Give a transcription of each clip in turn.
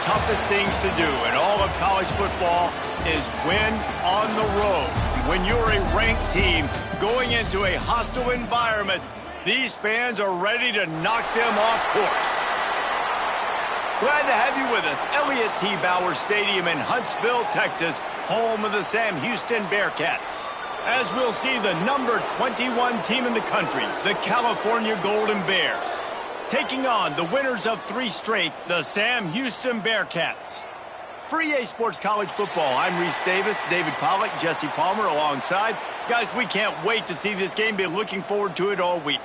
toughest things to do in all of college football is win on the road. When you're a ranked team going into a hostile environment, these fans are ready to knock them off course. Glad to have you with us. Elliott T. Bauer Stadium in Huntsville, Texas, home of the Sam Houston Bearcats. As we'll see the number 21 team in the country, the California Golden Bears, taking on the winners of 3 straight, the Sam Houston Bearcats. For EA Sports College Football, I'm Reese Davis, David Pollack, Jesse Palmer alongside. Guys, we can't wait to see this game. Been looking forward to it all week.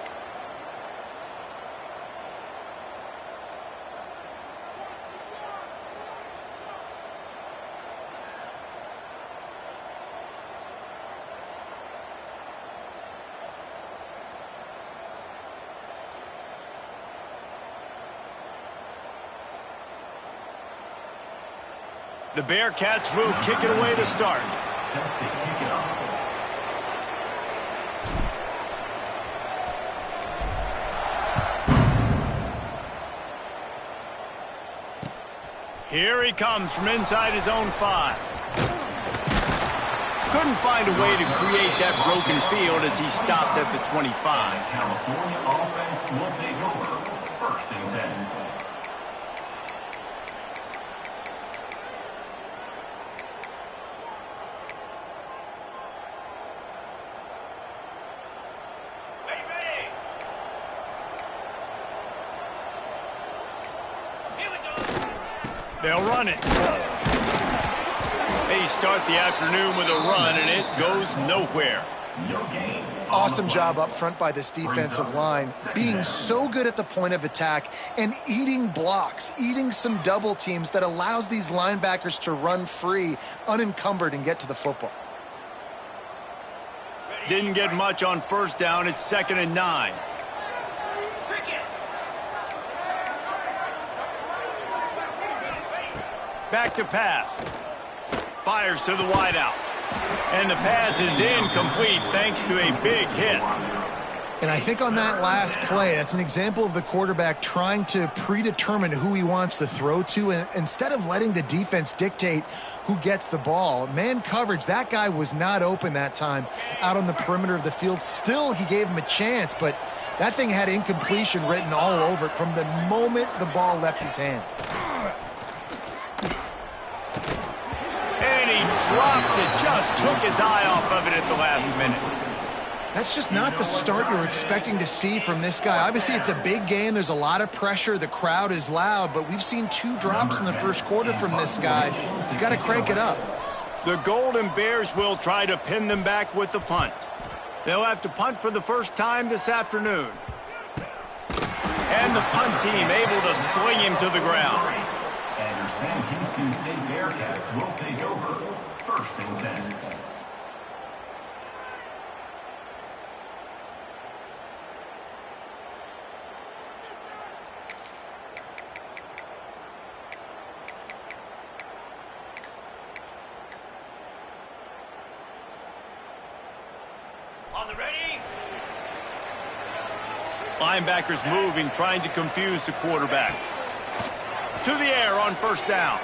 The Bearcats will kick it away to start. Here he comes from inside his own 5. Couldn't find a way to create that broken field as he stopped at the 25. California offense will take over 1st and 10. They'll run it. They start the afternoon with a run, and it goes nowhere. Awesome job up front by this defensive line, being so good at the point of attack and eating blocks, eating some double teams that allows these linebackers to run free, unencumbered, and get to the football. Didn't get much on 1st down. It's 2nd and 9. Back to pass. Fires to the wideout. And the pass is incomplete thanks to a big hit. And I think on that last play, that's an example of the quarterback trying to predetermine who he wants to throw to, and instead of letting the defense dictate who gets the ball. Man coverage, that guy was not open that time out on the perimeter of the field. Still, he gave him a chance, but that thing had incompletion written all over it from the moment the ball left his hand. Drops it, just took his eye off of it at the last minute. That's just not the start you're expecting to see from this guy. Obviously, it's a big game. There's a lot of pressure. The crowd is loud, but we've seen 2 drops in the 1st quarter from this guy. He's got to crank it up. The Golden Bears will try to pin them back with the punt. They'll have to punt for the first time this afternoon. And the punt team able to sling him to the ground. And your Sam Houston State Bearcats will take over 1st and 10. On the ready. Linebackers moving, trying to confuse the quarterback. To the air on 1st down.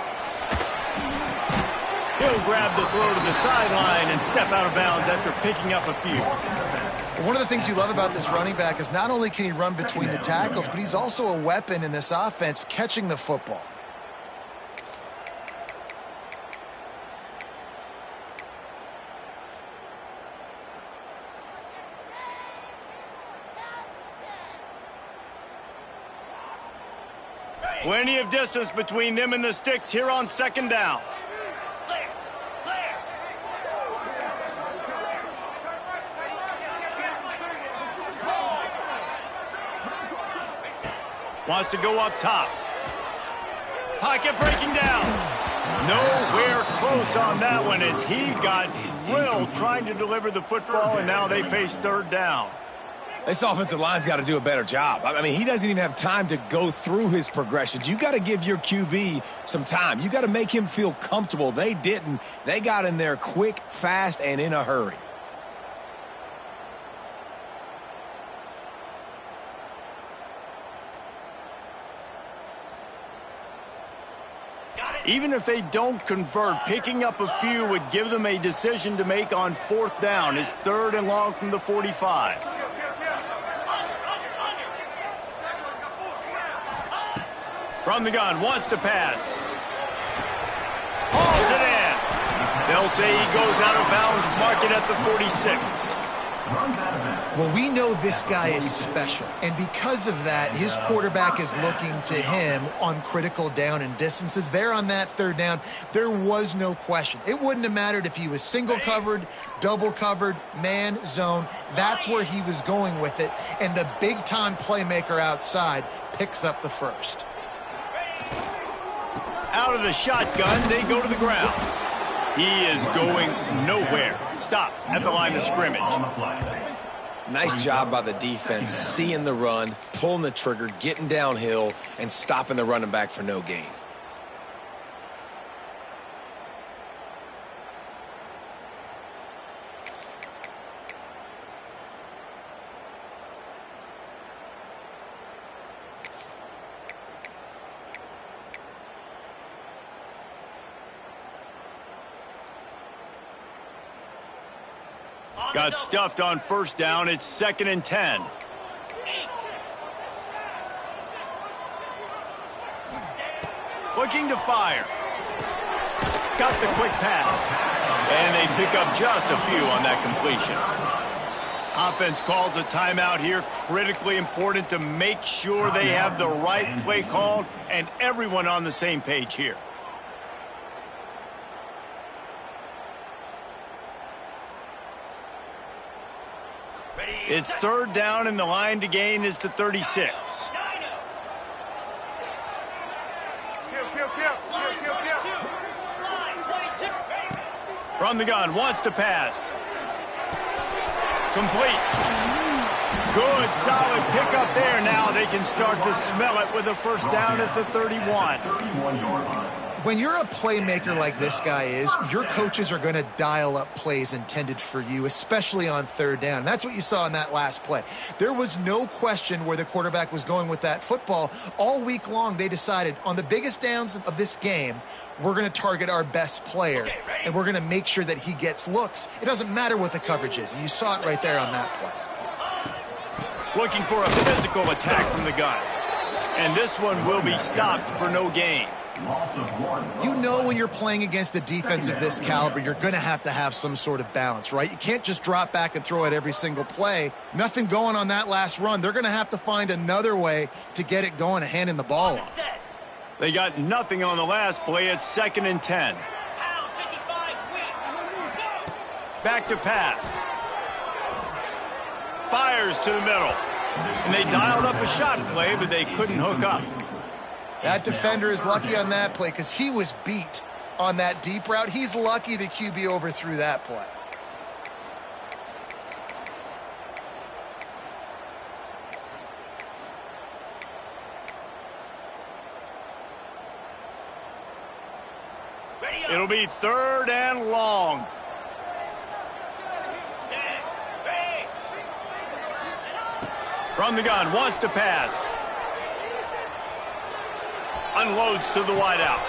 He'll grab the throw to the sideline and step out of bounds after picking up a few. One of the things you love about this running back is not only can he run between the tackles, but he's also a weapon in this offense catching the football. Plenty of distance between them and the sticks here on 2nd down. Wants to go up top. Pocket breaking down. Nowhere close on that one as he got drilled trying to deliver the football, and now they face 3rd down. This offensive line's got to do a better job. I mean, he doesn't even have time to go through his progressions. You got to give your QB some time. You got to make him feel comfortable. They didn't. They got in there quick, fast, and in a hurry. Even if they don't convert, picking up a few would give them a decision to make on 4th down. It's 3rd and long from the 45. From the gun, wants to pass. Hauls it in. They'll say he goes out of bounds, mark it at the 46. Well, we know this guy is special, and because of that, his quarterback is looking to him on critical down and distances. There on that 3rd down, there was no question. It wouldn't have mattered if he was single covered, double covered, man, zone. That's where he was going with it, and the big-time playmaker outside picks up the first. Out of the shotgun, they go to the ground. He is going nowhere. Stop at the line of scrimmage. Nice job by the defense, seeing the run, pulling the trigger, getting downhill, and stopping the running back for no gain. Got stuffed on 1st down. It's 2nd and 10. Looking to fire. Got the quick pass. And they pick up just a few on that completion. Offense calls a timeout here. Critically important to make sure they have the right play called and everyone on the same page here. It's 3rd down, and the line to gain is the 36. From the gun, wants to pass. Complete. Good, solid pickup there. Now they can start to smell it with a 1st down at the 31. When you're a playmaker like this guy is, your coaches are going to dial up plays intended for you, especially on 3rd down. That's what you saw in that last play. There was no question where the quarterback was going with that football. All week long, they decided on the biggest downs of this game, we're going to target our best player, and we're going to make sure that he gets looks. It doesn't matter what the coverage is, and you saw it right there on that play. Looking for a physical attack from the gun. And this one will be stopped for no gain. You know when you're playing against a defense of this caliber, you're going to have some sort of balance, right? You can't just drop back and throw it every single play. Nothing going on that last run. They're going to have to find another way to get it going and handing the ball off. They got nothing on the last play. It's 2nd and 10. Back to pass. Fires to the middle. And they dialed up a shot play, but they couldn't hook up. That defender is lucky on that play because he was beat on that deep route. He's lucky the QB overthrew that play. It'll be 3rd and long. From the gun, wants to pass. Unloads to the wideout.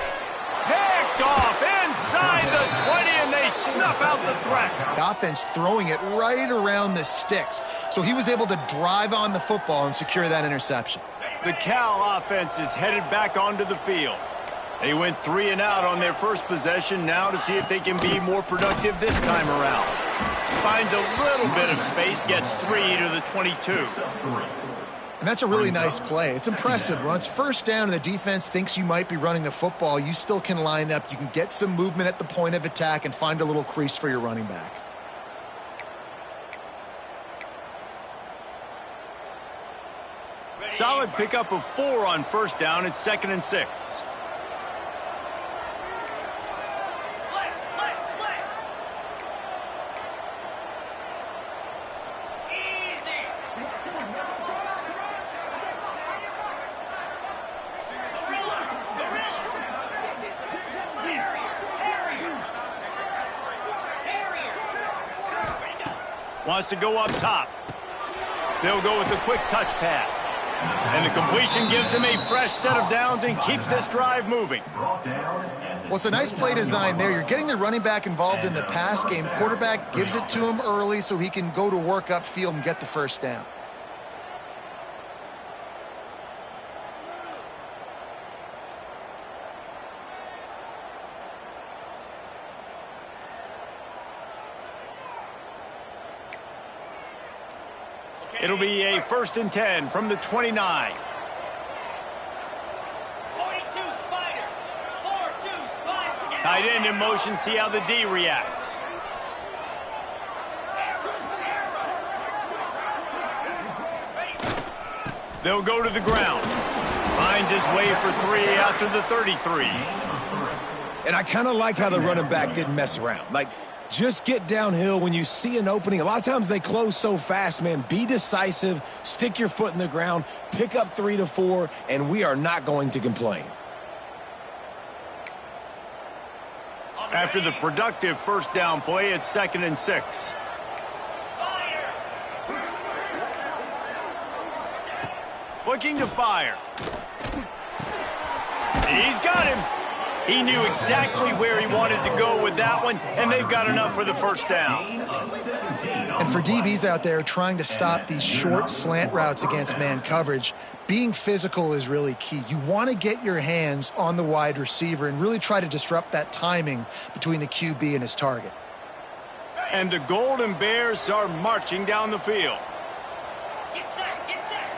Picked off inside the 20, and they snuff out the threat. The offense throwing it right around the sticks. So he was able to drive on the football and secure that interception. The Cal offense is headed back onto the field. They went 3 and out on their first possession, now to see if they can be more productive this time around. Finds a little bit of space, gets 3 to the 22. And that's a really nice play. It's impressive. When it's 1st down and the defense thinks you might be running the football, you still can line up. You can get some movement at the point of attack and find a little crease for your running back. Solid pickup of 4 on 1st down. It's 2nd and 6. Wants to go up top. They'll go with a quick touch pass. And the completion gives him a fresh set of downs and keeps this drive moving. Brought down Well, it's a nice play design there. You're getting the running back involved in the pass game. Quarterback gives it to him early so he can go to work upfield and get the first down. It'll be a 1st and 10 from the 29. 42 Spider. 4-2 Spider. Tight end in motion, see how the D reacts. They'll go to the ground. Finds his way for 3 out to the 33. And I kind of like how the running back didn't mess around. Like, just get downhill when you see an opening. A lot of times they close so fast, man. Be decisive, stick your foot in the ground, pick up 3 to 4, and we are not going to complain. After the productive first down play, it's 2nd and 6. Looking to fire. He's got him. He knew exactly where he wanted to go with that one, and they've got enough for the first down. And for DBs out there trying to stop these short slant routes against man coverage, being physical is really key. You want to get your hands on the wide receiver and really try to disrupt that timing between the QB and his target. And the Golden Bears are marching down the field. Get set, get set.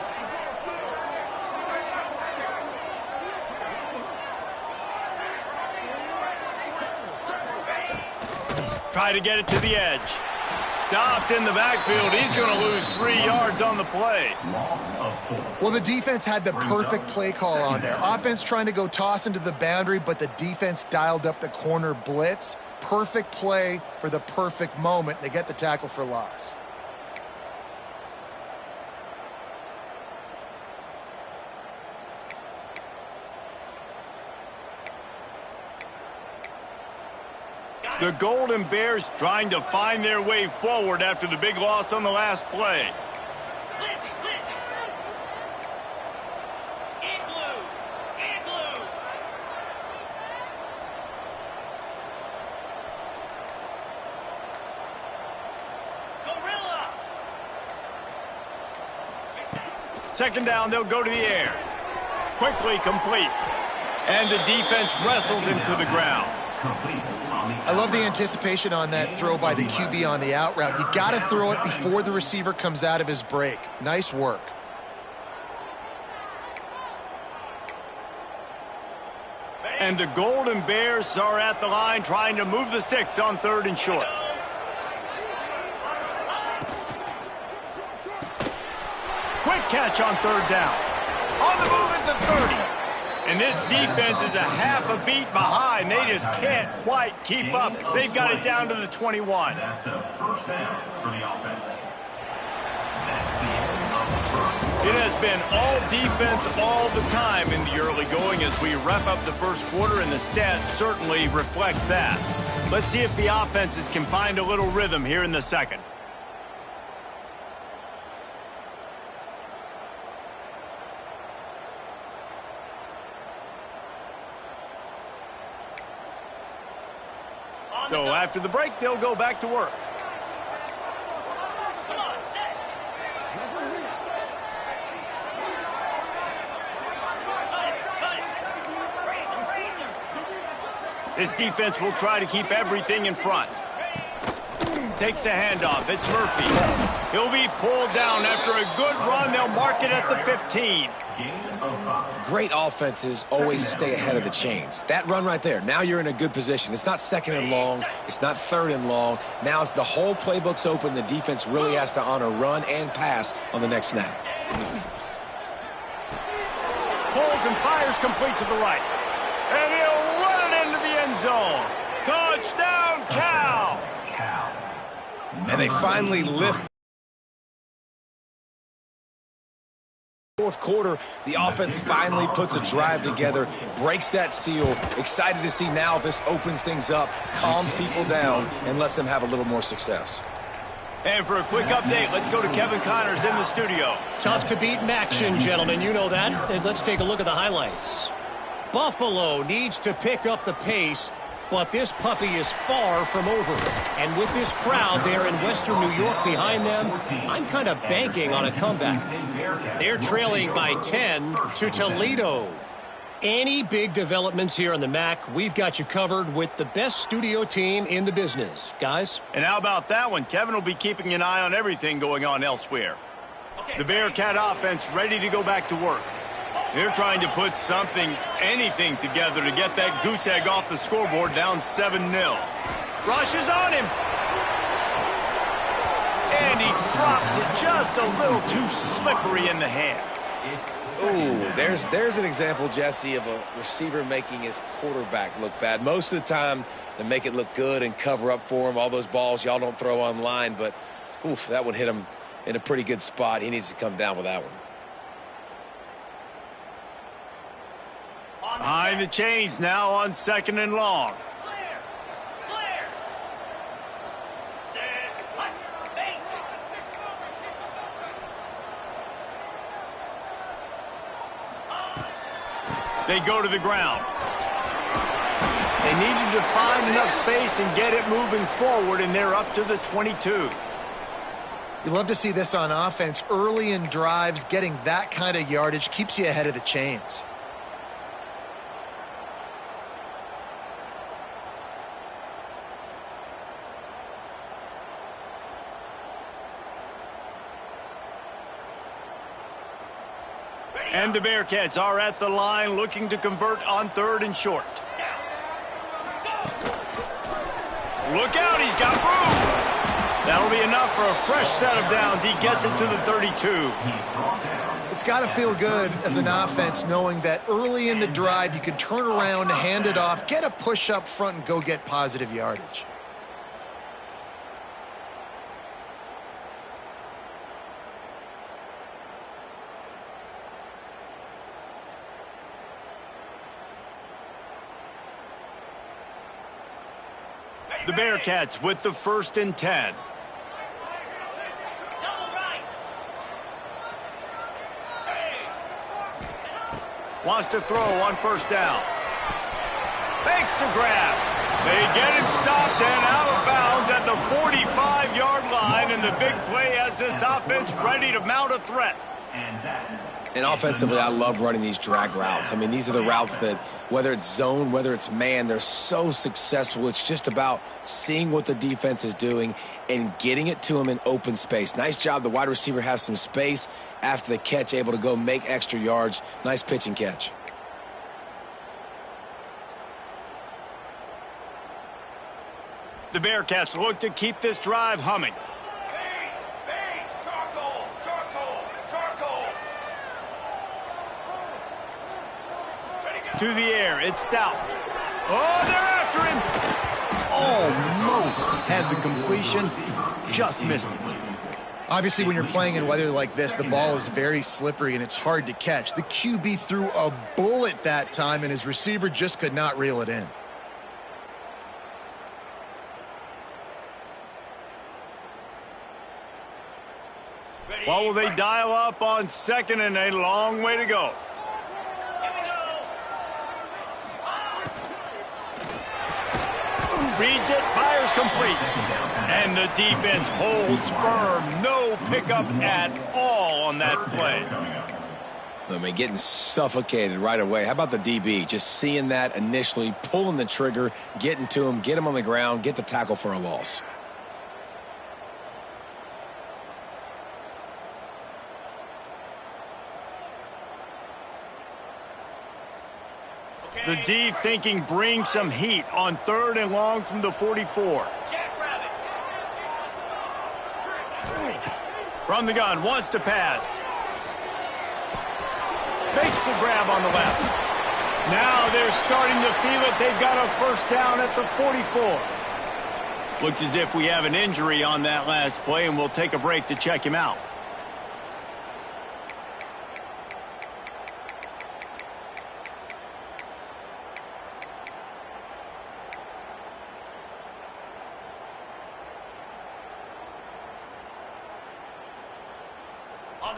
Try to get it to the edge. Stopped in the backfield. He's going to lose 3 yards on the play. Well, the defense had the perfect play call on there. Offense trying to go toss into the boundary, but the defense dialed up the corner blitz. Perfect play for the perfect moment. They get the tackle for loss. The Golden Bears trying to find their way forward after the big loss on the last play. Listen, listen. Igloo, igloo. Gorilla. 2nd down, they'll go to the air. Quickly complete. And the defense wrestles him to the ground. I love the anticipation on that throw by the QB on the out route. You got to throw it before the receiver comes out of his break. Nice work. And the Golden Bears are at the line trying to move the sticks on 3rd and short. Quick catch on 3rd down. On the move at the 30. And this defense is a half a beat behind. They just can't quite keep up. They've got it down to the 21. That's a first down for the offense. It has been all defense all the time in the early going as we wrap up the first quarter, and the stats certainly reflect that. Let's see if the offenses can find a little rhythm here in the second. So after the break, they'll go back to work. Come on, set. Cut it. Razor, razor. This defense will try to keep everything in front. Takes the handoff. It's Murphy. He'll be pulled down after a good run. They'll mark it at the 15. Great offenses always stay ahead of the chains. That run right there, now you're in a good position. It's not 2nd and long. It's not 3rd and long. Now it's the whole playbook's open. The defense really has to honor run and pass on the next snap. Holds and fires complete to the right. And he'll run it into the end zone. Touchdown, Cal! And they finally lift. Fourth quarter, the offense finally puts a drive together, breaks that seal. Excited to see now if this opens things up, calms people down, and lets them have a little more success. And for a quick update, let's go to Kevin Connors in the studio. Tough to beat in action, gentlemen. You know that. And let's take a look at the highlights. Buffalo needs to pick up the pace, but this puppy is far from over. And with this crowd there in Western New York behind them, I'm kind of banking on a comeback. They're trailing by 10 to Toledo. Any big developments here on the MAC, we've got you covered with the best studio team in the business. Guys? And how about that one? Kevin will be keeping an eye on everything going on elsewhere. The Bearcat offense ready to go back to work. They're trying to put something, anything together to get that goose egg off the scoreboard down 7-0. Rush is on him. And he drops it just a little too slippery in the hands. Ooh, there's an example, Jesse, of a receiver making his quarterback look bad. Most of the time, they make it look good and cover up for him. All those balls y'all don't throw online, but oof, that one hit him in a pretty good spot. He needs to come down with that one. Behind the chains now on 2nd and long. Clear. Set. Hut. Basic. They go to the ground. They needed to find enough space and get it moving forward, and they're up to the 22. You love to see this on offense. Early in drives, getting that kind of yardage keeps you ahead of the chains. And the Bearcats are at the line looking to convert on 3rd and short. Look out, he's got room. That'll be enough for a fresh set of downs. He gets it to the 32. It's got to feel good as an offense knowing that early in the drive you can turn around, hand it off, get a push up front, and go get positive yardage. The Bearcats with the 1st and 10. Double right. Wants to throw on 1st down. Fakes to grab. They get him stopped and out of bounds at the 45-yard line, and the big play has this offense ready to mount a threat. And offensively, I love running these drag routes. I mean, these are the routes that, whether it's zone, whether it's man, they're so successful. It's just about seeing what the defense is doing and getting it to them in open space. Nice job. The wide receiver has some space after the catch, able to go make extra yards. Nice pitch and catch. The Bearcats look to keep this drive humming. To the air, it's Stout. Oh, they're after him. Almost had the completion, just missed it. Obviously, when you're playing in weather like this, the ball is very slippery and it's hard to catch. The QB threw a bullet that time, and his receiver just could not reel it in. What will they dial up on 2nd and a long way to go? Reads it, fires complete. And the defense holds firm. No pickup at all on that play. I mean, getting suffocated right away. How about the DB? Just seeing that initially, pulling the trigger, getting to him, get him on the ground, get the tackle for a loss. The D thinking bring some heat on 3rd and long from the 44. From the gun, wants to pass. Makes the grab on the left. Now they're starting to feel it. They've got a 1st down at the 44. Looks as if we have an injury on that last play, and we'll take a break to check him out.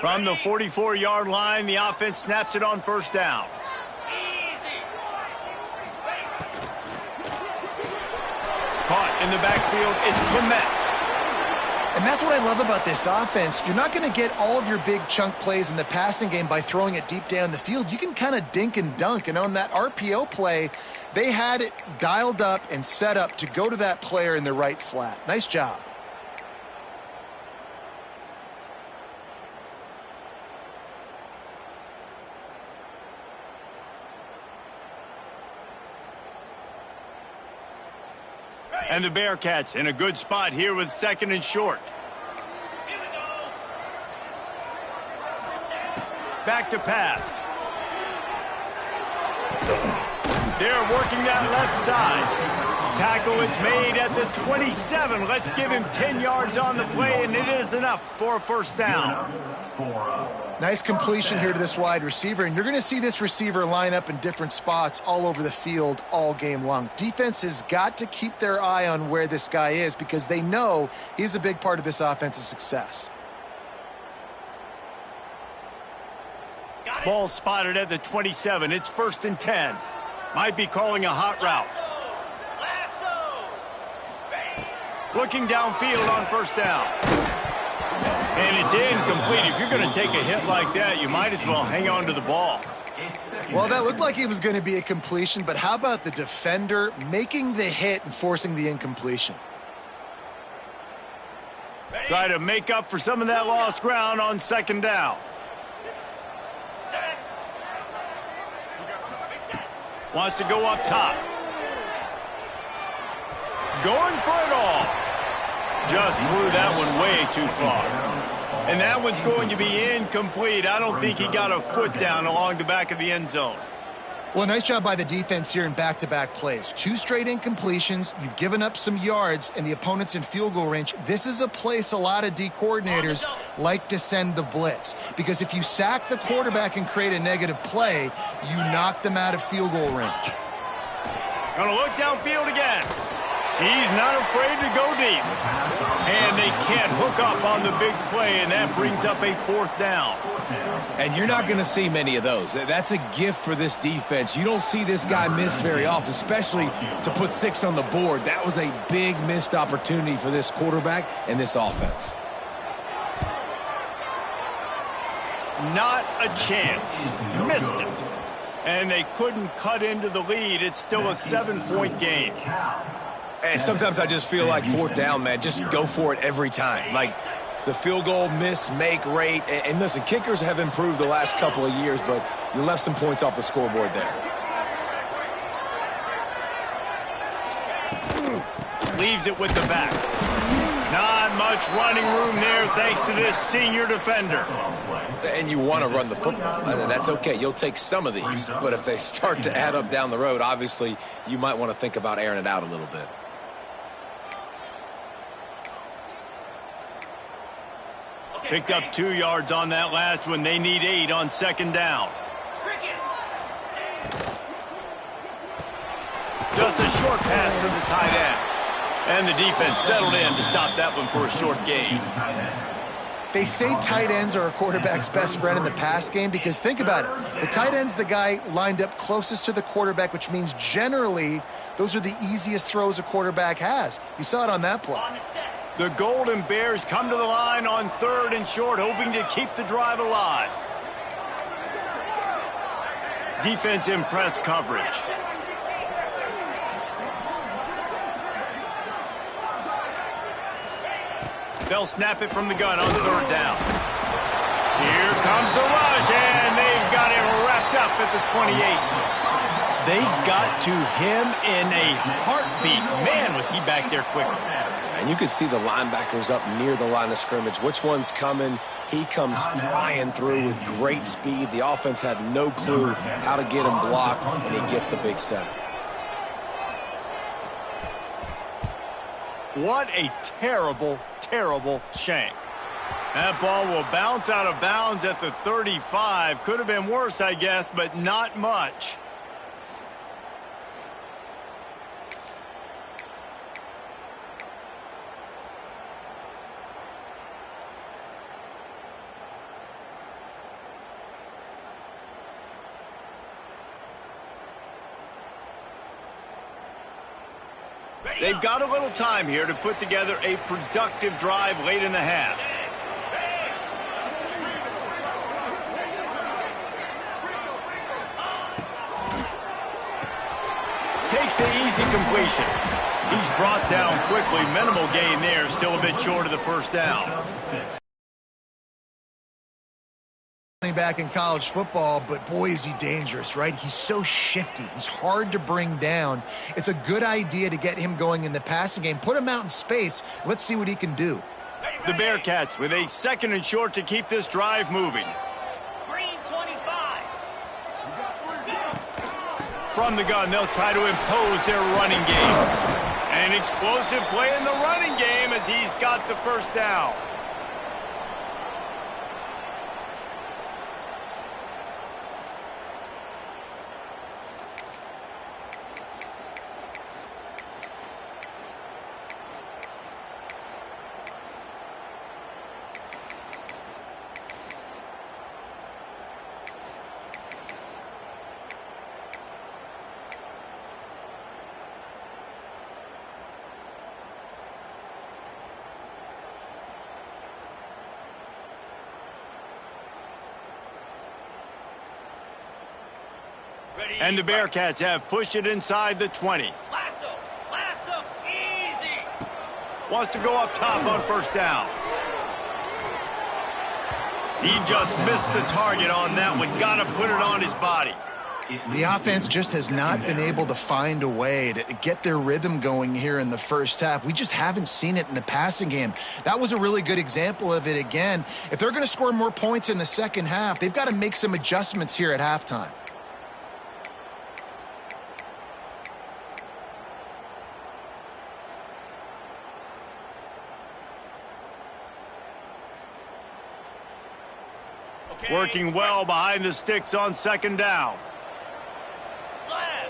From the 44-yard line, the offense snaps it on 1st down. Easy. In the backfield, it's Clements. And that's what I love about this offense. You're not going to get all of your big chunk plays in the passing game by throwing it deep down the field. You can kind of dink and dunk. And on that RPO play, they had it dialed up and set up to go to that player in the right flat. Nice job. And the Bearcats in a good spot here with 2nd and short. Back to pass. They're working that left side. Tackle is made at the 27. Let's give him 10 yards on the play, and it is enough for a first down. Nice completion here to this wide receiver, and you're going to see this receiver line up in different spots all over the field all game long. Defense has got to keep their eye on where this guy is because they know he's a big part of this offense's success. Ball spotted at the 27. It's 1st and 10. Might be calling a hot route. Looking downfield on first down. And it's incomplete. If you're going to take a hit like that, you might as well hang on to the ball. Well, that looked like it was going to be a completion, but how about the defender making the hit and forcing the incompletion? Try to make up for some of that lost ground on 2nd down. Wants to go up top. Going for it all. Just threw that one way too far. And that one's going to be incomplete. I don't think he got a foot down along the back of the end zone. Well, nice job by the defense here in back-to-back plays. 2 straight incompletions. You've given up some yards, and the opponent's in field goal range. This is a place a lot of D coordinators like to send the blitz. Because if you sack the quarterback and create a negative play, you knock them out of field goal range. Gonna look downfield again. He's not afraid to go deep. And they can't hook up on the big play, and that brings up a 4th down. And you're not going to see many of those. That's a gift for this defense. You don't see this guy miss very often, especially to put 6 on the board. That was a big missed opportunity for this quarterback and this offense. Not a chance. Missed it. And they couldn't cut into the lead. It's still a 7-point game. And sometimes I just feel like 4th down, man, just go for it every time. Like the field goal miss-make rate. And listen, kickers have improved the last couple of years, but you left some points off the scoreboard there. Leaves it with the back. Not much running room there thanks to this senior defender. And you want to run the football. That's okay. You'll take some of these. But if they start to add up down the road, obviously you might want to think about airing it out a little bit. Picked up 2 yards on that last one. They need 8 on 2nd down. Just a short pass to the tight end. And the defense settled in to stop that one for a short gain. They say tight ends are a quarterback's best friend in the pass game because think about it. The tight end's the guy lined up closest to the quarterback, which means generally those are the easiest throws a quarterback has. You saw it on that play. The Golden Bears come to the line on 3rd and short, hoping to keep the drive alive. Defense in press coverage. They'll snap it from the gun on 3rd down. Here comes the rush, and they've got him wrapped up at the 28. They got to him in a heartbeat. Man, was he back there quickly. And you could see the linebackers up near the line of scrimmage. Which one's coming? He comes flying through with great speed. The offense had no clue how to get him blocked, and he gets the big sack. What a terrible, terrible shank. That ball will bounce out of bounds at the 35. Could have been worse, I guess, but not much. They've got a little time here to put together a productive drive late in the half. Takes the easy completion. He's brought down quickly. Minimal gain there. Still a bit short of the first down. Back in college football, but boy, is he dangerous, right? He's so shifty. He's hard to bring down. It's a good idea to get him going in the passing game. Put him out in space. Let's see what he can do. The Bearcats with a 2nd and short to keep this drive moving. Green 25. From the gun, they'll try to impose their running game. An explosive play in the running game as he's got the first down. And the Bearcats have pushed it inside the 20. Lasso, easy. Wants to go up top on first down. He just missed the target on that one. Got to put it on his body. The offense just has not been able to find a way to get their rhythm going here in the first half. We just haven't seen it in the passing game. That was a really good example of it again. If they're going to score more points in the second half, they've got to make some adjustments here at halftime. Working well behind the sticks on second down. Slab.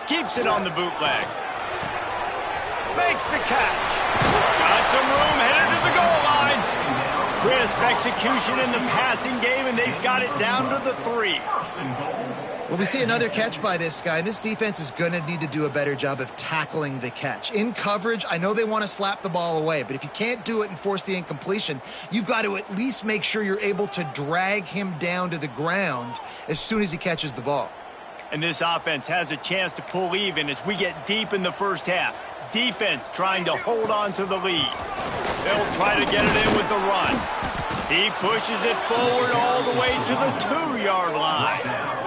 Keeps it on the bootleg. Makes the catch. Got some room, headed to the goal line. Crisp execution in the passing game, and they've got it down to the 3. Well, we see another catch by this guy. This defense is going to need to do a better job of tackling the catch. In coverage, I know they want to slap the ball away, but if you can't do it and force the incompletion, you've got to at least make sure you're able to drag him down to the ground as soon as he catches the ball. And this offense has a chance to pull even as we get deep in the first half. Defense trying to hold on to the lead. They'll try to get it in with the run. He pushes it forward all the way to the 2-yard line.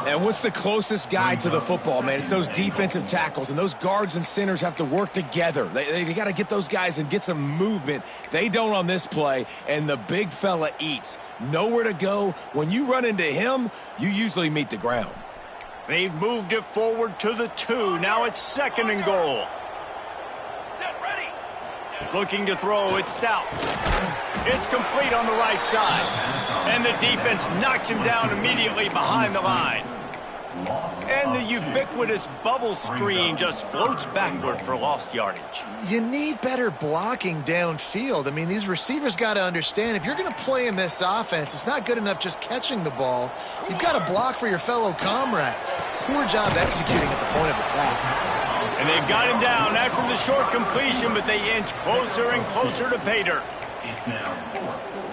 And what's the closest guy to the football, man? It's those defensive tackles, and those guards and centers have to work together. They got to get those guys and get some movement. They don't on this play, and the big fella eats. Nowhere to go. When you run into him, you usually meet the ground. They've moved it forward to the 2. Now it's 2nd and goal. Set ready. Looking to throw, it's Stout. It's complete on the right side. And the defense knocks him down immediately behind the line. And the ubiquitous bubble screen just floats backward for lost yardage. You need better blocking downfield. I mean, these receivers got to understand, if you're going to play in this offense, it's not good enough just catching the ball. You've got to block for your fellow comrades. Poor job executing at the point of attack. And they've got him down after the short completion, but they inch closer and closer to pay dirt.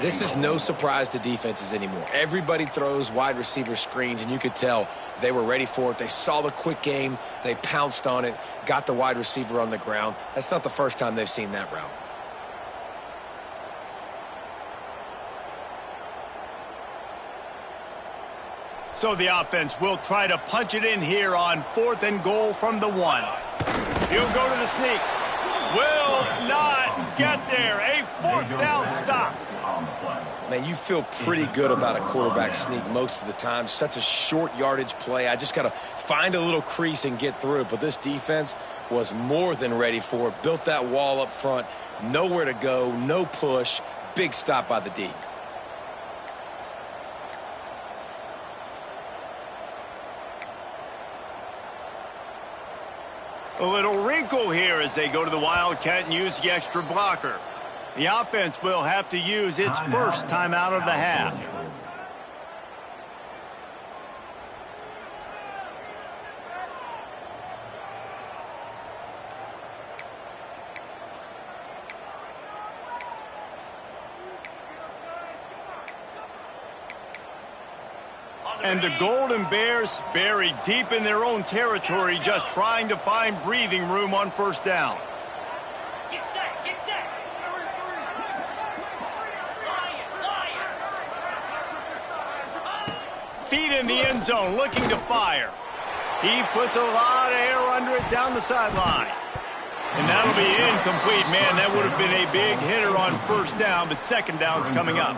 This is no surprise to defenses anymore. Everybody throws wide receiver screens, and you could tell they were ready for it. They saw the quick game. They pounced on it, got the wide receiver on the ground. That's not the first time they've seen that route. So the offense will try to punch it in here on 4th and goal from the 1. He'll go to the sneak. Will not get there. A 4th down stop. Man, you feel pretty good about a quarterback sneak most of the time. Such a short yardage play. I just got to find a little crease and get through it. But this defense was more than ready for it. Built that wall up front. Nowhere to go. No push. Big stop by the D. A little wrinkle here as they go to the Wildcat and use the extra blocker. The offense will have to use its first timeout of the half. And the Golden Bears buried deep in their own territory, just trying to find breathing room on first down. Get set, get set. Feet in the end zone, looking to fire. He puts a lot of air under it down the sideline. And that'll be incomplete. Man, that would have been a big hitter on first down, but second down's coming up.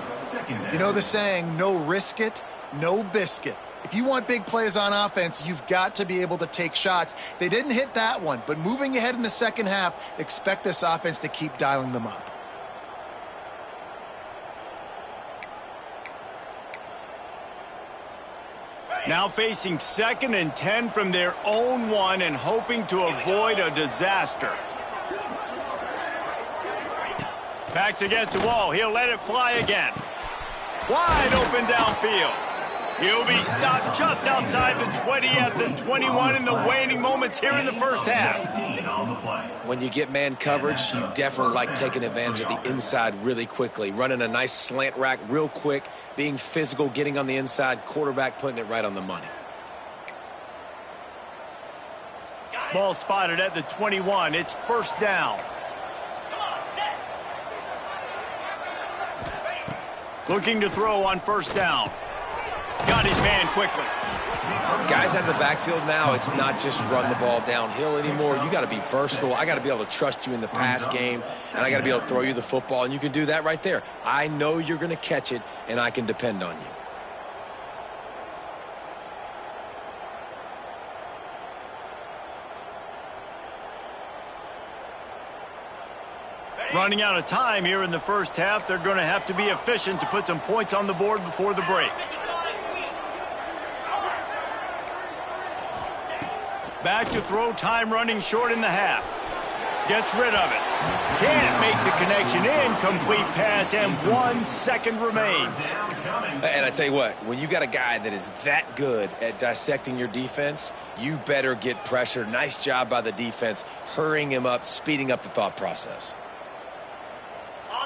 You know the saying, no risk it, no biscuit. If you want big plays on offense, you've got to be able to take shots. They didn't hit that one, but moving ahead in the second half, expect this offense to keep dialing them up. Now facing 2nd and 10 from their own 1 and hoping to avoid a disaster. Backs against the wall. He'll let it fly again. Wide open downfield. He'll be stopped just outside the 20 at the 21 in the waning moments here in the first half. When you get man coverage, you definitely like taking advantage of the inside really quickly. Running a nice slant rack real quick, being physical, getting on the inside, quarterback putting it right on the money. Ball spotted at the 21. It's first down. Looking to throw on first down. Got his man quickly. Guys out of the backfield now, it's not just run the ball downhill anymore. You got to be versatile. I got to be able to trust you in the pass game, and I got to be able to throw you the football, and you can do that right there. I know you're going to catch it, and I can depend on you. Running out of time here in the first half. They're going to have to be efficient to put some points on the board before the break. Back to throw, time running short in the half. Gets rid of it. Can't make the connection. Incomplete pass, and 1 second remains. And I tell you what, when you got a guy that is that good at dissecting your defense, you better get pressure. Nice job by the defense, hurrying him up, speeding up the thought process.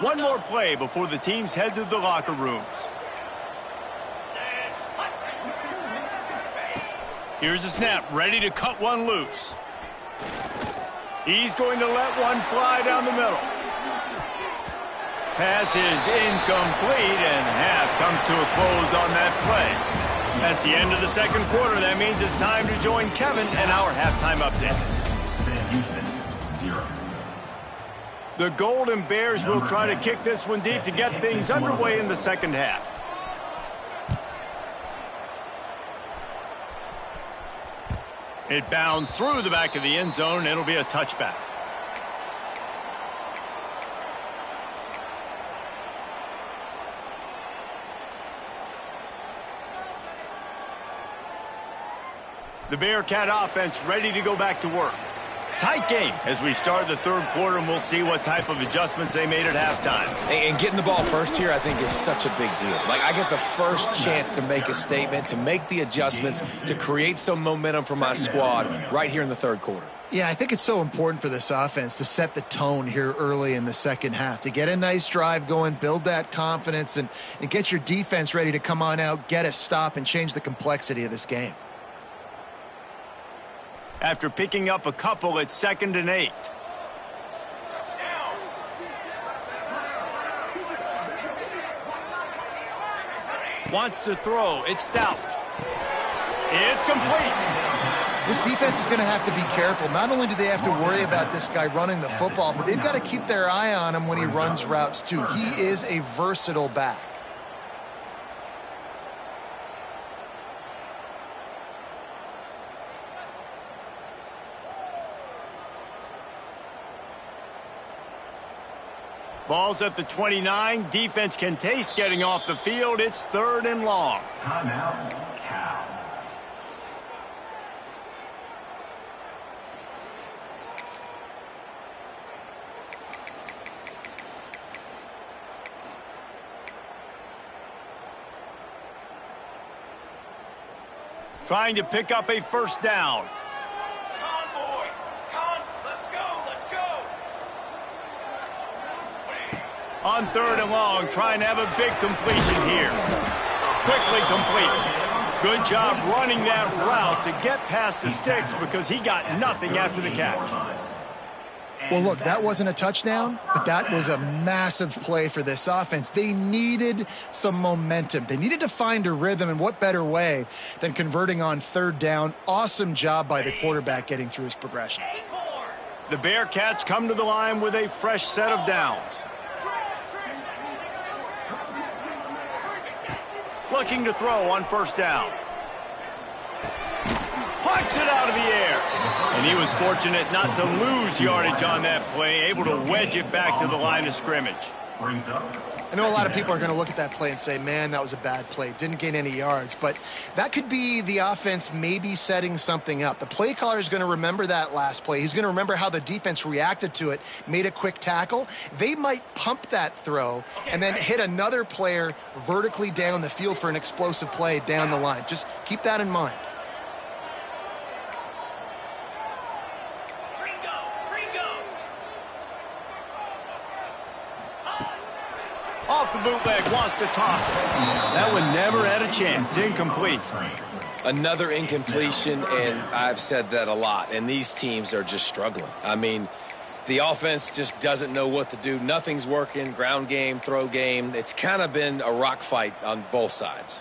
One more play before the teams head to the locker rooms. Here's a snap, ready to cut one loose. He's going to let one fly down the middle. Pass is incomplete, and half comes to a close on that play. That's the end of the second quarter. That means it's time to join Kevin and our halftime update. The Golden Bears will try to kick this one deep to get things underway in the second half. It bounds through the back of the end zone. It'll be a touchback. The Bearcat offense ready to go back to work. Tight game as we start the third quarter, and we'll see what type of adjustments they made at halftime. And getting the ball first here, I think, is such a big deal. Like, I get the first chance to make a statement, to make the adjustments, to create some momentum for my squad right here in the third quarter. Yeah, I think it's so important for this offense to set the tone here early in the second half, to get a nice drive going, build that confidence, and get your defense ready to come on out, get a stop, and change the complexity of this game. After picking up a couple, it's 2nd and 8. Wants to throw. It's Stout. It's complete. This defense is going to have to be careful. Not only do they have to worry about this guy running the football, but they've got to keep their eye on him when he runs routes too. He is a versatile back. Ball's at the 29. Defense can taste getting off the field. It's 3rd and long. Timeout, Cal. Trying to pick up a first down. Convoy! Let's go! Let's go! On 3rd and long, trying to have a big completion here. Quickly complete. Good job running that route to get past the sticks because he got nothing after the catch. Well, look, that wasn't a touchdown, but that was a massive play for this offense. They needed some momentum. They needed to find a rhythm, and what better way than converting on third down. Awesome job by the quarterback getting through his progression. The Bearcats come to the line with a fresh set of downs. Looking to throw on first down. Pucks it out of the air. And he was fortunate not to lose yardage on that play, able to wedge it back to the line of scrimmage. I know a lot of people are going to look at that play and say, man, that was a bad play. Didn't gain any yards. But that could be the offense maybe setting something up. The play caller is going to remember that last play. He's going to remember how the defense reacted to it, made a quick tackle. They might pump that throw and then hit another player vertically down the field for an explosive play down the line. Just keep that in mind. Off the bootleg, wants to toss it. That one never had a chance. Incomplete. Another incompletion, and I've said that a lot, and these teams are just struggling. I mean, the offense just doesn't know what to do. Nothing's working, ground game, throw game. It's kind of been a rock fight on both sides.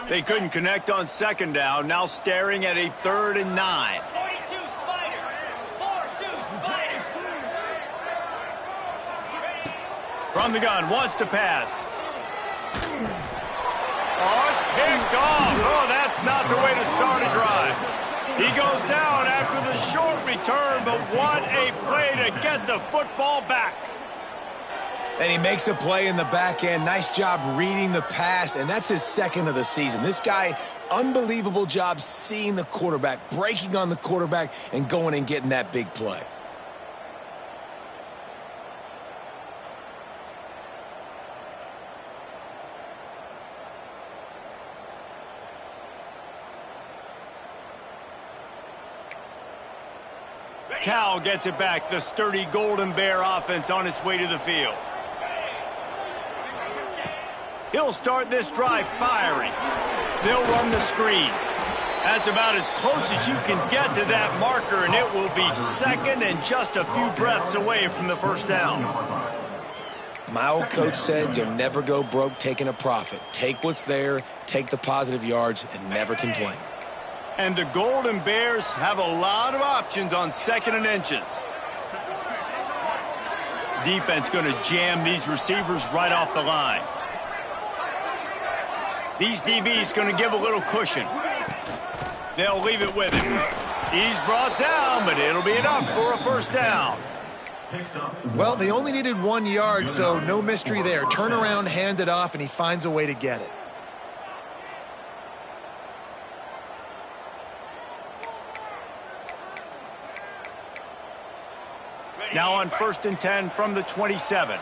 They couldn't connect on second down, now staring at a 3rd and 9. From the gun, wants to pass. Oh, it's picked off. Oh, that's not the way to start a drive. He goes down after the short return, but what a play to get the football back. And he makes a play in the back end. Nice job reading the pass, and that's his 2nd of the season. This guy, unbelievable job seeing the quarterback, breaking on the quarterback, and going and getting that big play. Cal gets it back. The sturdy Golden Bear offense on its way to the field. He'll start this drive firing. They'll run the screen. That's about as close as you can get to that marker, and it will be 2nd and just a few breaths away from the first down. My old coach said you'll never go broke taking a profit. Take what's there, take the positive yards, and never complain. And the Golden Bears have a lot of options on 2nd and inches. Defense going to jam these receivers right off the line. These DBs going to give a little cushion. They'll leave it with him. He's brought down, but it'll be enough for a first down. Well, they only needed 1 yard, so no mystery there. Turn around, hand it off, and he finds a way to get it. Now on 1st and 10 from the 27.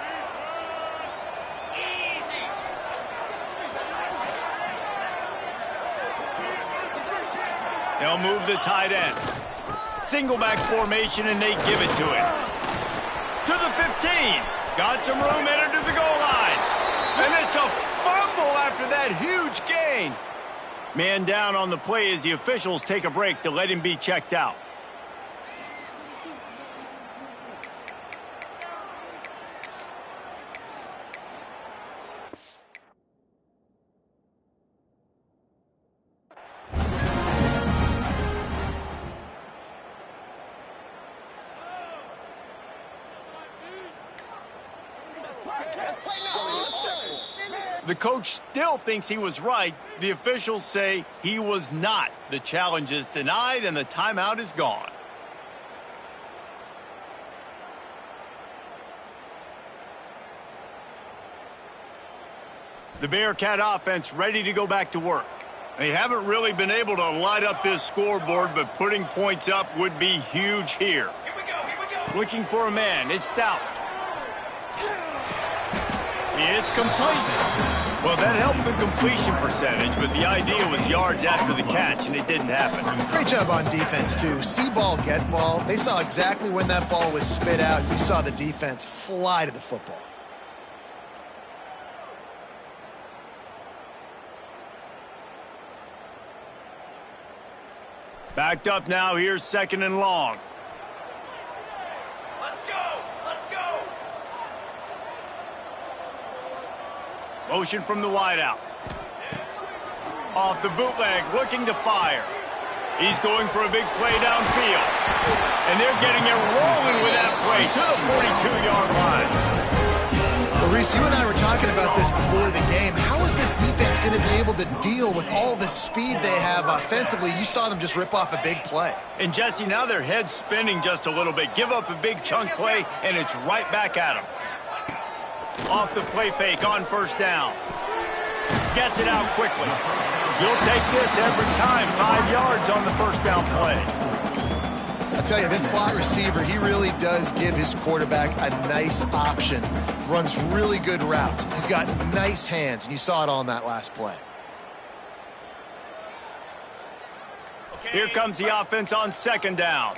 They'll move the tight end. Single back formation, and they give it to him. To the 15. Got some room, entered to the goal line. And it's a fumble after that huge gain. Man down on the play as the officials take a break to let him be checked out. The coach still thinks he was right. The officials say he was not. The challenge is denied, and the timeout is gone. The Bearcat offense ready to go back to work. They haven't really been able to light up this scoreboard, but putting points up would be huge here. Looking for a man. It's Stout. It's complete. Well, that helped the completion percentage, but the idea was yards after the catch, and it didn't happen. Great job on defense, too. See ball, get ball. They saw exactly when that ball was spit out. You saw the defense fly to the football. Backed up now. Here's 2nd and long. Let's go! Let's go! Motion from the wideout. Off the bootleg, looking to fire. He's going for a big play downfield. And they're getting it rolling with that play to the 42-yard line. Well, Reese, you and I were talking about this before the game. How is this defense going to be able to deal with all the speed they have offensively? You saw them just rip off a big play. And, Jesse, now their head's spinning just a little bit. Give up a big chunk play, and it's right back at them. Off the play fake on 1st down. Gets it out quickly. You'll take this every time. 5 yards on the 1st down play. I'll tell you, this slot receiver, he really does give his quarterback a nice option. Runs really good routes. He's got nice hands, and you saw it all in that last play. Okay. Here comes the offense on 2nd down.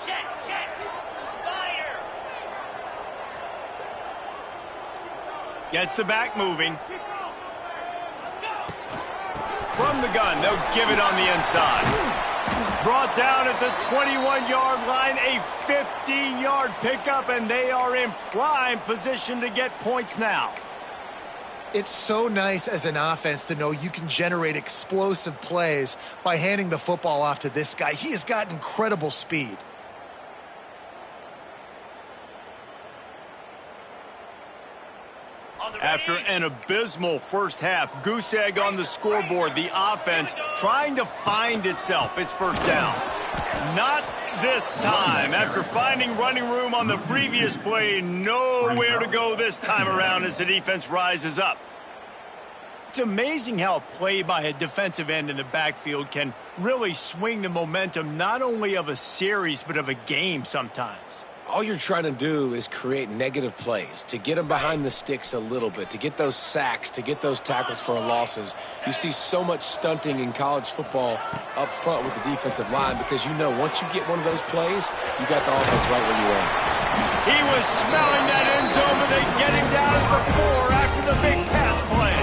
Check! Fire! Gets the back moving. From the gun, they'll give it on the inside. Brought down at the 21-yard line, a 15-yard pickup, and they are in prime position to get points now. It's so nice as an offense to know you can generate explosive plays by handing the football off to this guy. He has got incredible speed. After an abysmal first half, goose egg on the scoreboard, the offense trying to find itself. It's 1st down. Not this time. After finding running room on the previous play, nowhere to go this time around as the defense rises up. It's amazing how a play by a defensive end in the backfield can really swing the momentum not only of a series but of a game sometimes. All you're trying to do is create negative plays, to get them behind the sticks a little bit, to get those sacks, to get those tackles for losses. You see so much stunting in college football up front with the defensive line because you know once you get one of those plays, you got the offense right where you want. He was smelling that end zone, but they get him down at the 4 after the big pass play.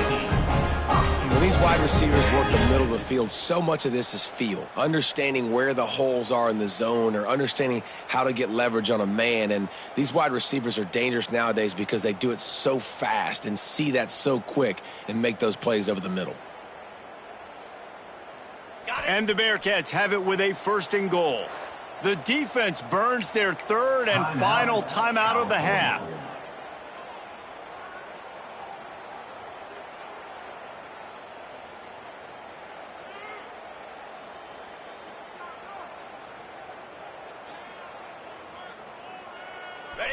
When these wide receivers work the middle of the field, so much of this is feel. Understanding where the holes are in the zone or understanding how to get leverage on a man. And these wide receivers are dangerous nowadays because they do it so fast and see that so quick and make those plays over the middle. And the Bearcats have it with a 1st and goal. The defense burns their 3rd and final timeout of the half.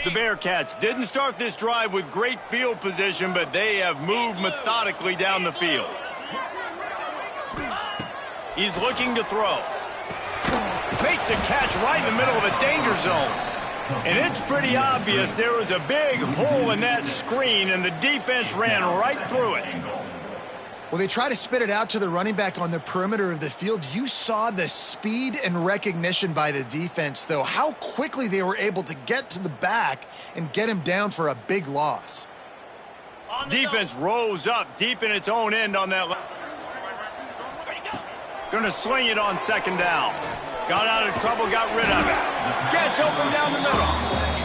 The Bearcats didn't start this drive with great field position, but they have moved methodically down the field. He's looking to throw. Makes a catch right in the middle of a danger zone. And it's pretty obvious there was a big hole in that screen, and the defense ran right through it. Well, they try to spit it out to the running back on the perimeter of the field. You saw the speed and recognition by the defense, though, how quickly they were able to get to the back and get him down for a big loss. Defense rose up deep in its own end on that. Going to sling it on 2nd down. Got out of trouble, got rid of it. Gets open down the middle.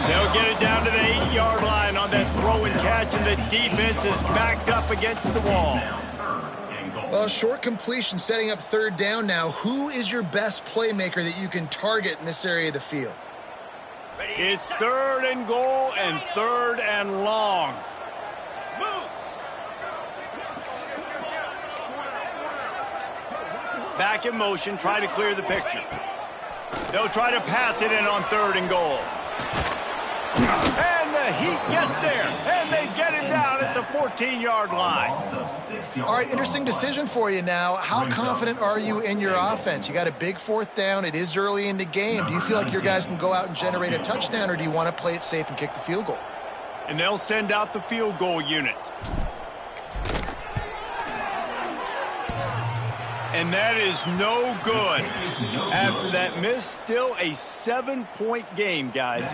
They'll get it down to the 8-yard line on that throw and catch, and the defense is backed up against the wall. Well, short completion setting up 3rd down now. Who is your best playmaker that you can target in this area of the field? It's 3rd and goal and 3rd and long. Moves! Back in motion, try to clear the picture. They'll try to pass it in on 3rd and goal. And the heat gets there, and they get him down at the 14-yard line. All right, interesting decision for you now. How confident are you in your offense? You got a big 4th down. It is early in the game. Do you feel like your guys can go out and generate a touchdown, or do you want to play it safe and kick the field goal? And they'll send out the field goal unit. And that is no good. After that miss, still a 7-point game, guys.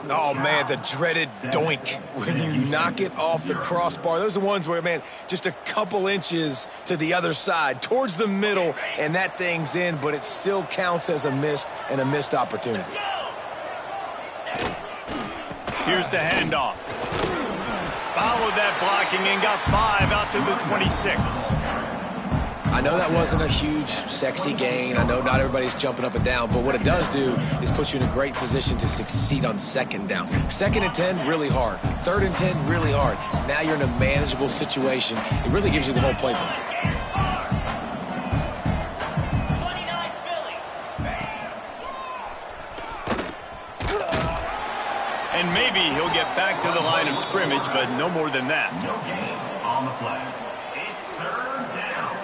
Oh, man, the dreaded doink when you knock it off the crossbar. Those are ones where, man, just a couple inches to the other side, towards the middle, and that thing's in, but it still counts as a missed opportunity. Here's the handoff. Followed that blocking and got 5 out to the 26. I know that wasn't a huge, sexy gain. I know not everybody's jumping up and down, but what it does do is put you in a great position to succeed on second down. 2nd and 10, really hard. 3rd and 10, really hard. Now you're in a manageable situation. It really gives you the whole playbook. And maybe he'll get back to the line of scrimmage, but no more than that. No gain on the flag. It's 3rd down.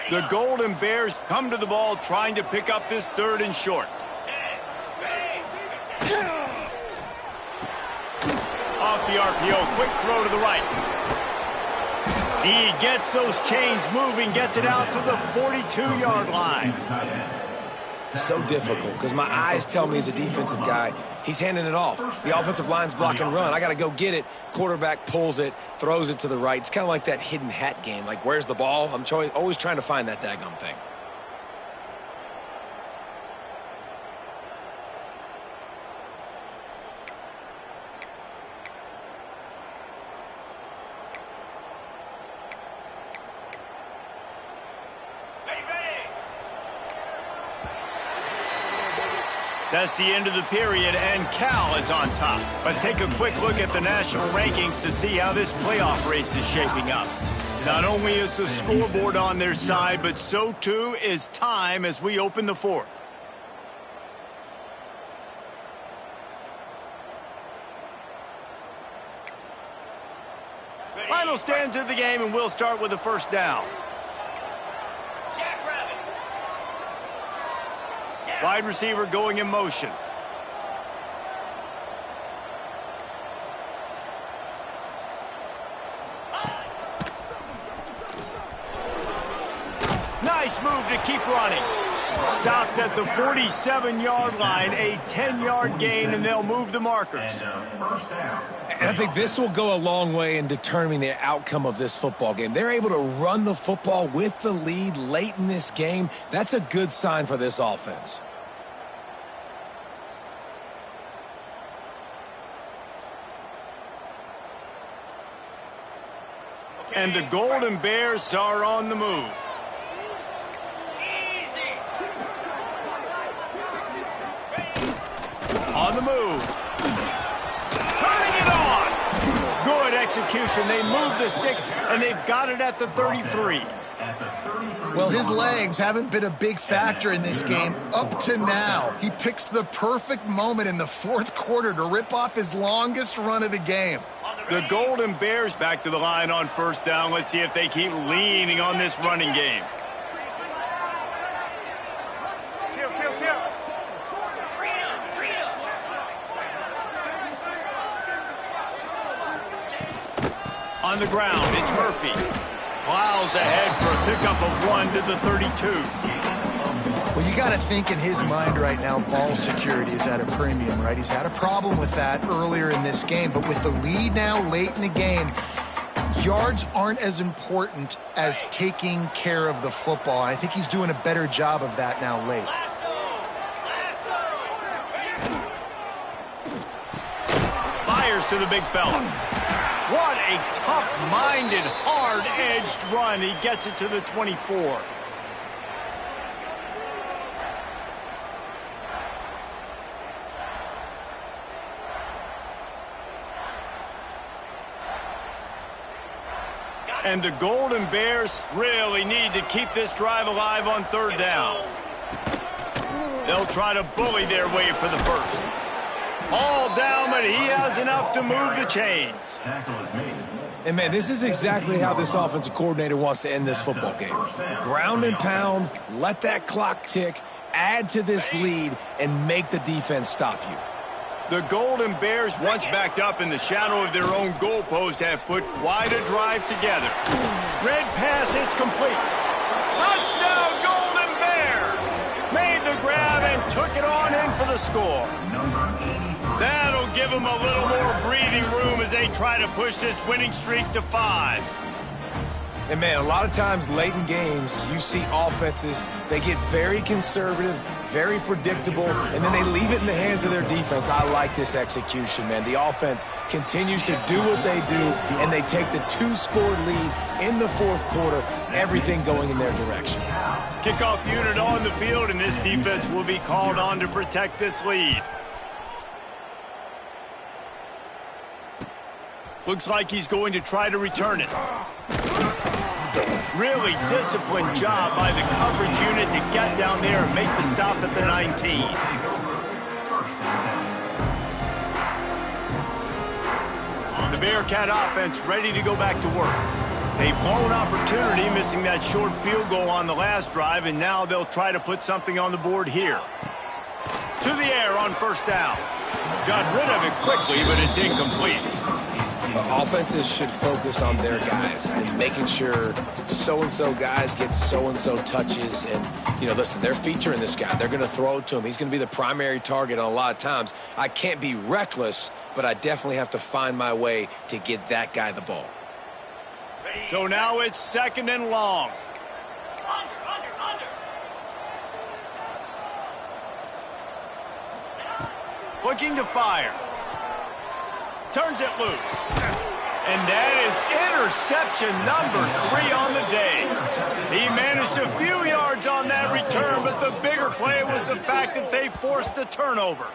The Golden Bears come to the ball trying to pick up this 3rd and short. Off the RPO, quick throw to the right. He gets those chains moving, gets it out to the 42-yard line. So difficult because my eyes tell me as a defensive guy, he's handing it off. The offensive line's block and run. I got to go get it. Quarterback pulls it, throws it to the right. It's kind of like that hidden hat game. Like, where's the ball? I'm always trying to find that daggum thing. That's the end of the period, and Cal is on top. Let's take a quick look at the national rankings to see how this playoff race is shaping up. Not only is the scoreboard on their side, but so too is time as we open the 4th. Final stands of the game, and we'll start with the 1st down. Wide receiver going in motion. Nice move to keep running. Stopped at the 47-yard line, a 10-yard gain, and they'll move the markers. And I think this will go a long way in determining the outcome of this football game. They're able to run the football with the lead late in this game. That's a good sign for this offense. And the Golden Bears are on the move. On the move. Turning it on. Good execution. They move the sticks, and they've got it at the 33. Well, his legs haven't been a big factor in this game up to now. He picks the perfect moment in the 4th quarter to rip off his longest run of the game. The Golden Bears back to the line on 1st down. Let's see if they keep leaning on this running game. On the ground, it's Murphy. Plows ahead for a pickup of 1 to the 32. Well, you got to think in his mind right now, ball security is at a premium, right? He's had a problem with that earlier in this game, but with the lead now late in the game, yards aren't as important as taking care of the football. And I think he's doing a better job of that now late. Fires to the big fella. What a tough-minded, hard-edged run. He gets it to the 24. And the Golden Bears really need to keep this drive alive on 3rd down. They'll try to bully their way for the 1st. All down, but he has enough to move the chains. And, man, this is exactly how this offensive coordinator wants to end this football game. Ground and pound, let that clock tick, add to this lead and make the defense stop you. The Golden Bears, once backed up in the shadow of their own goalpost, have put quite a drive together. Red pass, it's complete. Touchdown, Golden Bears! Made the grab and took it on in for the score. That'll give them a little more breathing room as they try to push this winning streak to 5. And, man, a lot of times late in games, you see offenses, they get very conservative, very predictable, and then they leave it in the hands of their defense. I like this execution, man. The offense continues to do what they do, and they take the 2-score lead in the fourth quarter, everything going in their direction. Kickoff unit on the field, and this defense will be called on to protect this lead. Looks like he's going to try to return it. Really disciplined job by the coverage unit to get down there and make the stop at the 19. The Bearcat offense ready to go back to work. A blown opportunity, missing that short field goal on the last drive, and now they'll try to put something on the board here. To the air on first down. Got rid of it quickly, but it's incomplete. Offenses should focus on their guys and making sure so-and-so guys get so-and-so touches. And, you know, listen, they're featuring this guy. They're going to throw it to him. He's going to be the primary target on a lot of times. I can't be reckless, but I definitely have to find my way to get that guy the ball. So now it's 2nd and long. Under. Looking to fire. Turns it loose. And that is interception number 3 on the day. He managed a few yards on that return, but the bigger play was the fact that they forced the turnover.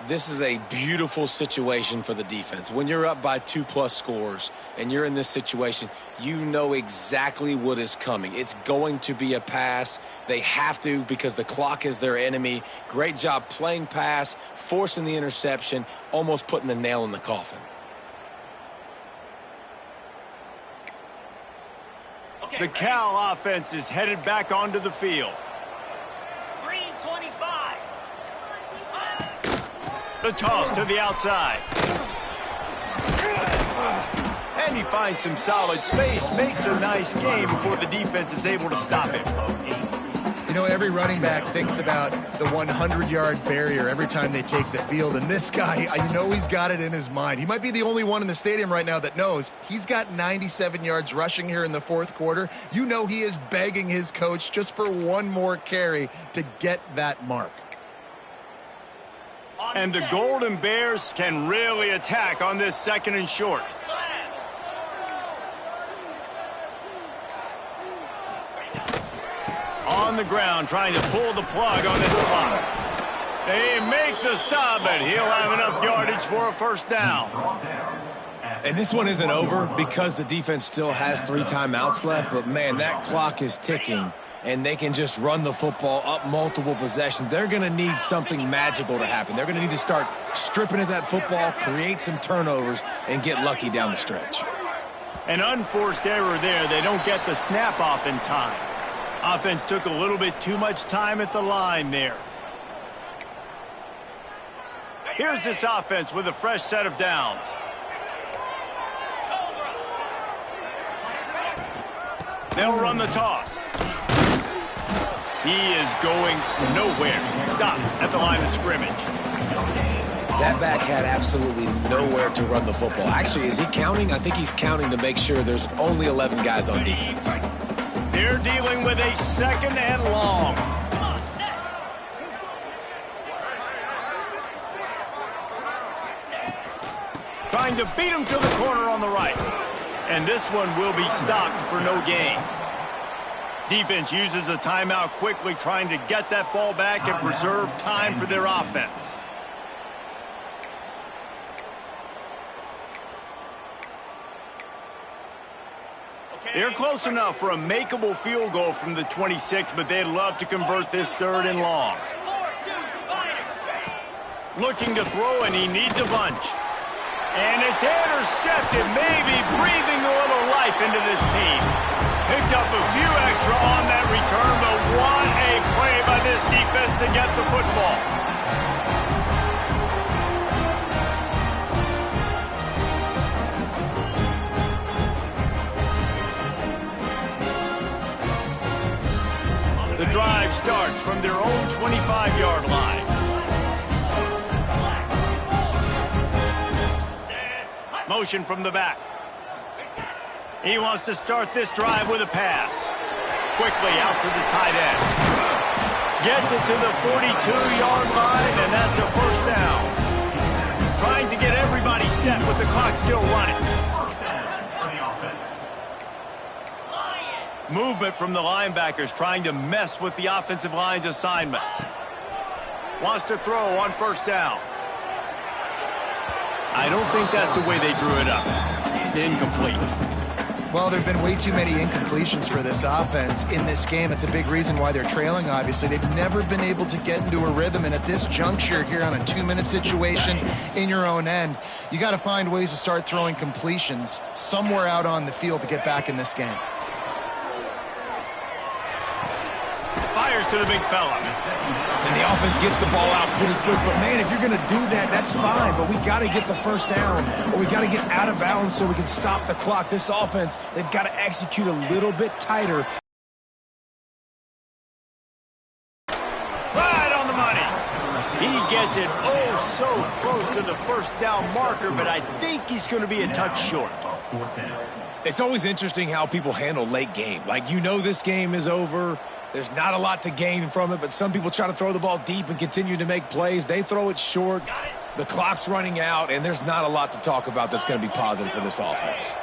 This is a beautiful situation for the defense. When you're up by 2+ scores and you're in this situation, you know exactly what is coming. It's going to be a pass. They have to because the clock is their enemy. Great job playing pass, forcing the interception, almost putting the nail in the coffin. The Cal offense is headed back onto the field. Green 25. The toss to the outside. And he finds some solid space, makes a nice game before the defense is able to stop him. You know, every running back thinks about the 100-yard barrier every time they take the field, and this guy, I know he's got it in his mind. He might be the only one in the stadium right now that knows he's got 97 yards rushing here in the fourth quarter. You know he is begging his coach just for one more carry to get that mark. And the Golden Bears can really attack on this 2nd and short. On the ground, trying to pull the plug on this clock. They make the stop, but he'll have enough yardage for a first down. And this one isn't over because the defense still has 3 timeouts left, but, man, that clock is ticking. And they can just run the football up multiple possessions. They're going to need something magical to happen. They're going to need to start stripping at that football, create some turnovers, and get lucky down the stretch. An unforced error there. They don't get the snap off in time. Offense took a little bit too much time at the line there. Here's this offense with a fresh set of downs. They'll run the toss. He is going nowhere. Stop at the line of scrimmage. That back had absolutely nowhere to run the football. Actually, is he counting? I think he's counting to make sure there's only 11 guys on defense. They're dealing with a 2nd and long. Trying to beat him to the corner on the right. And this one will be stopped for no gain. Defense uses a timeout quickly, trying to get that ball back and preserve time for their offense. They're close enough for a makeable field goal from the 26, but they'd love to convert this 3rd and long. Looking to throw, and he needs a bunch. And it's intercepted, maybe breathing a little life into this team. Picked up a few extra on that return, but what a play by this defense to get the football. The drive starts from their own 25-yard line. Motion from the back. He wants to start this drive with a pass. Quickly out to the tight end. Gets it to the 42-yard line, and that's a first down. Trying to get everybody set with the clock still running. Movement from the linebackers trying to mess with the offensive line's assignments. Wants to throw on first down. I don't think that's the way they drew it up. Incomplete. Well, there have been way too many incompletions for this offense in this game. It's a big reason why they're trailing, obviously. They've never been able to get into a rhythm, and at this juncture here on a 2-minute situation in your own end, you got to find ways to start throwing completions somewhere out on the field to get back in this game. Fires to the big fella. And the offense gets the ball out pretty quick. But, man, if you're going to do that, that's fine. But we got to get the first down, or we got to get out of bounds so we can stop the clock. This offense, they've got to execute a little bit tighter. Right on the money. He gets it so close to the first down marker, but I think he's going to be a touch short. It's always interesting how people handle late game. Like, you know this game is over. There's not a lot to gain from it, but some people try to throw the ball deep and continue to make plays. They throw it short. The clock's running out, and there's not a lot to talk about that's going to be positive for this offense.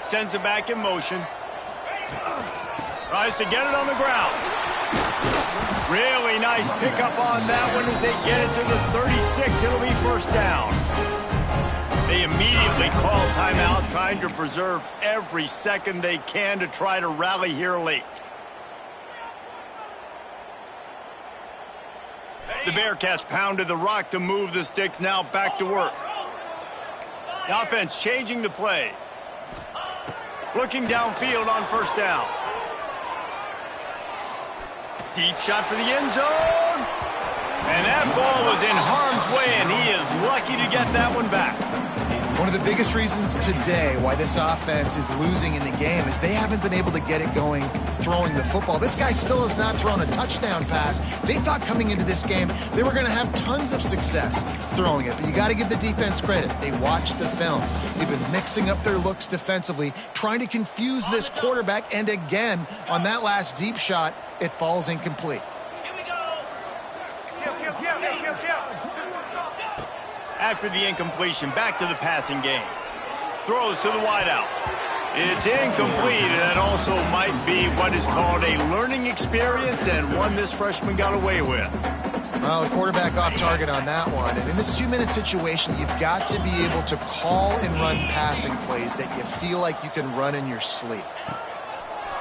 Sends it back in motion. Tries to get it on the ground. Really nice pickup on that one as they get it to the 36. It'll be first down. They immediately call timeout, trying to preserve every second they can to try to rally here late. The Bearcats pounded the rock to move the sticks, now back to work. The offense changing the play. Looking downfield on first down. Deep shot for the end zone. And that ball was in harm's way, and he is lucky to get that one back. One of the biggest reasons today why this offense is losing in the game is they haven't been able to get it going throwing the football. This guy still has not thrown a touchdown pass. They thought coming into this game they were going to have tons of success throwing it, but you got to give the defense credit. They watched the film. They've been mixing up their looks defensively, trying to confuse this quarterback, and again, on that last deep shot, it falls incomplete. After the incompletion, back to the passing game. Throws to the wideout. It's incomplete, and that also might be what is called a learning experience, and one this freshman got away with. Well, the quarterback off target on that one. And in this 2-minute situation, you've got to be able to call and run passing plays that you feel like you can run in your sleep.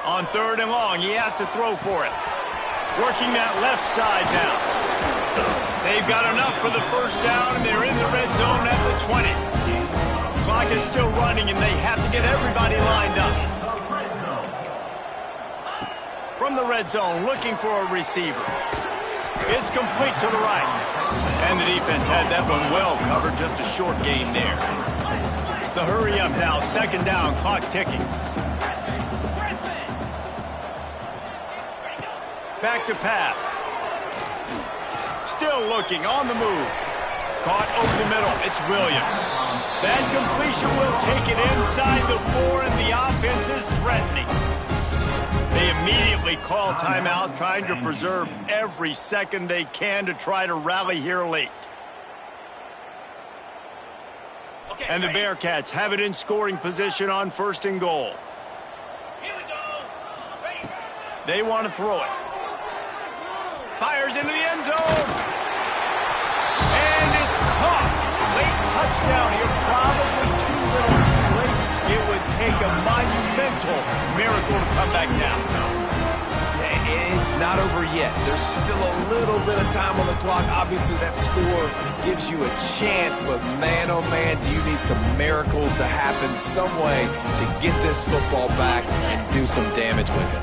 On 3rd and long, he has to throw for it. Working that left side now. They've got enough for the first down, and they're in the red zone at the 20. Clock is still running, and they have to get everybody lined up. From the red zone, looking for a receiver. It's complete to the right. And the defense had that one well covered, just a short gain there. The hurry up now, 2nd down, clock ticking. Back to pass. Still looking, on the move. Caught over the middle, it's Williams. That completion will take it inside the 4, and the offense is threatening. They immediately call timeout, trying to preserve every second they can to try to rally here late. And the Bearcats have it in scoring position on 1st and goal. They want to throw it. Fires into the end zone. And it's caught. Late touchdown here. Probably too little too late. It would take a monumental miracle to come back now. It's It's not over yet. There's still a little bit of time on the clock. Obviously, that score gives you a chance, but man, oh man, do you need some miracles to happen some way to get this football back and do some damage with it.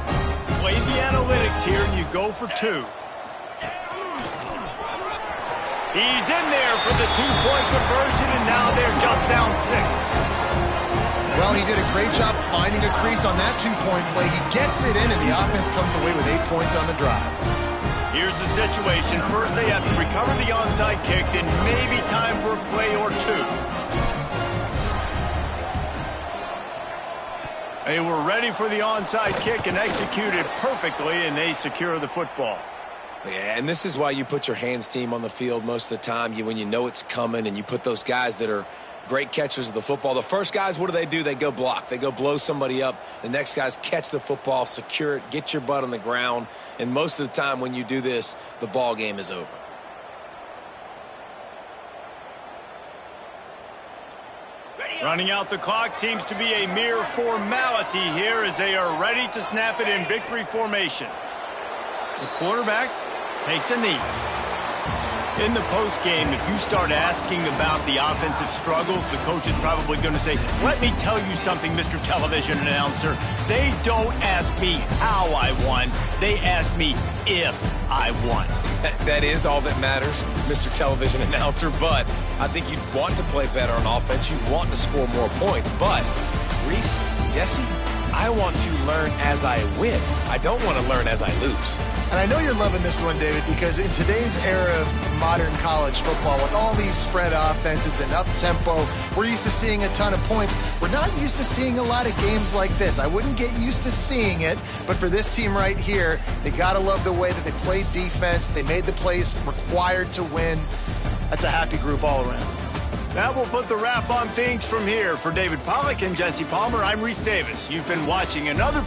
Play the analytics here, and you go for 2. He's in there for the 2-point conversion, and now they're just down 6. Well, he did a great job finding a crease on that 2-point play. He gets it in, and the offense comes away with 8 points on the drive. Here's the situation. First, they have to recover the onside kick, then maybe time for a play or 2. They were ready for the onside kick and executed perfectly, and they secure the football. Yeah, and this is why you put your hands team on the field most of the time. When you know it's coming, and you put those guys that are great catchers of the football. The first guys, what do? They go block. They go blow somebody up. The next guys catch the football, secure it, get your butt on the ground. And most of the time when you do this, the ball game is over. Running out the clock seems to be a mere formality here as they are ready to snap it in victory formation. The quarterback takes a knee. In the postgame, if you start asking about the offensive struggles, the coach is probably going to say, let me tell you something, Mr. Television Announcer. They don't ask me how I won. They ask me if I won. That is all that matters, Mr. Television Announcer, but I think you'd want to play better on offense. You want to score more points, but Reese, Jesse, I want to learn as I win. I don't want to learn as I lose. And I know you're loving this one, David, because in today's era of modern college football, with all these spread offenses and up-tempo, we're used to seeing a ton of points. We're not used to seeing a lot of games like this. I wouldn't get used to seeing it, but for this team right here, they got to love the way that they played defense. They made the plays required to win. That's a happy group all around. That will put the wrap on things from here. For David Pollack and Jesse Palmer, I'm Reese Davis. You've been watching another